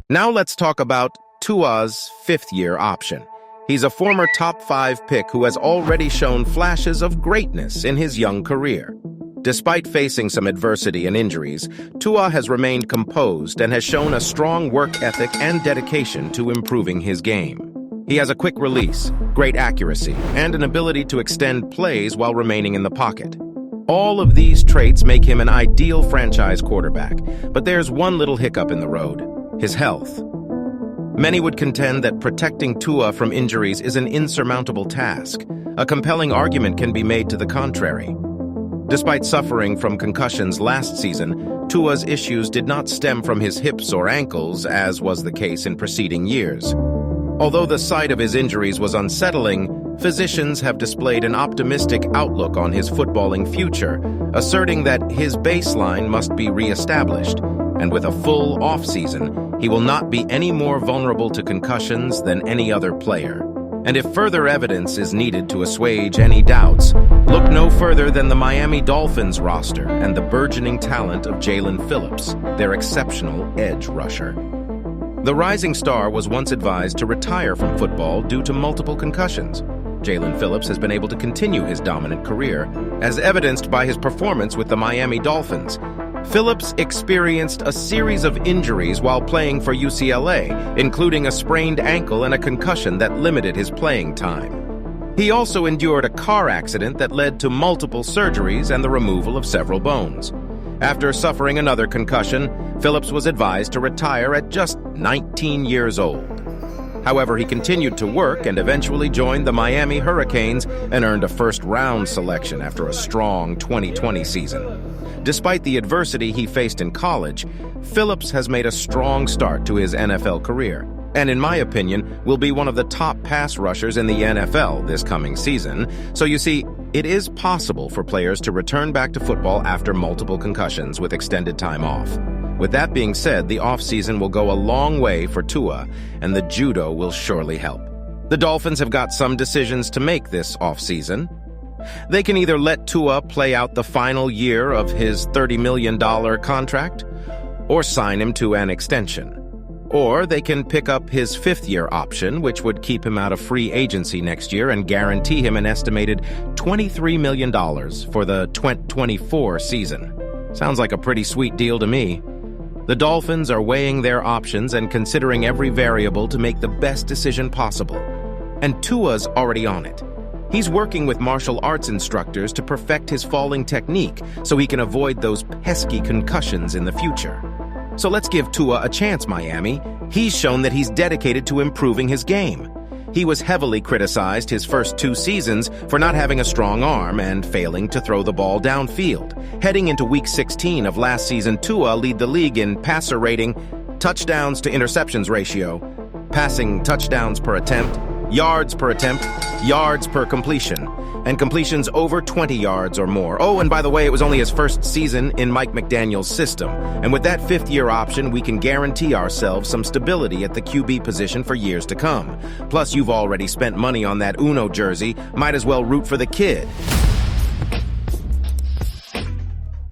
Now let's talk about Tua's fifth-year option. He's a former top-5 pick who has already shown flashes of greatness in his young career. Despite facing some adversity and injuries, Tua has remained composed and has shown a strong work ethic and dedication to improving his game. He has a quick release, great accuracy, and an ability to extend plays while remaining in the pocket. All of these traits make him an ideal franchise quarterback, but there's one little hiccup in the road: his health. Many would contend that protecting Tua from injuries is an insurmountable task. A compelling argument can be made to the contrary. Despite suffering from concussions last season, Tua's issues did not stem from his hips or ankles, as was the case in preceding years. Although the sight of his injuries was unsettling, physicians have displayed an optimistic outlook on his footballing future, asserting that his baseline must be reestablished, and with a full offseason, he will not be any more vulnerable to concussions than any other player. And if further evidence is needed to assuage any doubts, look no further than the Miami Dolphins roster and the burgeoning talent of Jaelan Phillips, their exceptional edge rusher. The rising star was once advised to retire from football due to multiple concussions. Jaelan Phillips has been able to continue his dominant career, as evidenced by his performance with the Miami Dolphins. Phillips experienced a series of injuries while playing for UCLA, including a sprained ankle and a concussion that limited his playing time. He also endured a car accident that led to multiple surgeries and the removal of several bones. After suffering another concussion, Phillips was advised to retire at just 19 years old. However, he continued to work and eventually joined the Miami Hurricanes and earned a first-round selection after a strong 2020 season. Despite the adversity he faced in college, Phillips has made a strong start to his NFL career, and in my opinion, will be one of the top pass rushers in the NFL this coming season. So you see, it is possible for players to return back to football after multiple concussions with extended time off. With that being said, the offseason will go a long way for Tua, and the judo will surely help. The Dolphins have got some decisions to make this offseason. They can either let Tua play out the final year of his $30 million contract, or sign him to an extension. Or they can pick up his fifth-year option, which would keep him out of free agency next year and guarantee him an estimated $23 million for the 2024 season. Sounds like a pretty sweet deal to me. The Dolphins are weighing their options and considering every variable to make the best decision possible. And Tua's already on it. He's working with martial arts instructors to perfect his falling technique so he can avoid those pesky concussions in the future. So let's give Tua a chance, Miami. He's shown that he's dedicated to improving his game. He was heavily criticized his first 2 seasons for not having a strong arm and failing to throw the ball downfield. Heading into Week 16 of last season, Tua led the league in passer rating, touchdowns to interceptions ratio, passing touchdowns per attempt, yards per attempt, yards per completion, and completions over 20 yards or more. Oh, and by the way, it was only his first season in Mike McDaniel's system. And with that fifth-year option, we can guarantee ourselves some stability at the QB position for years to come. Plus, you've already spent money on that Uno jersey. Might as well root for the kid.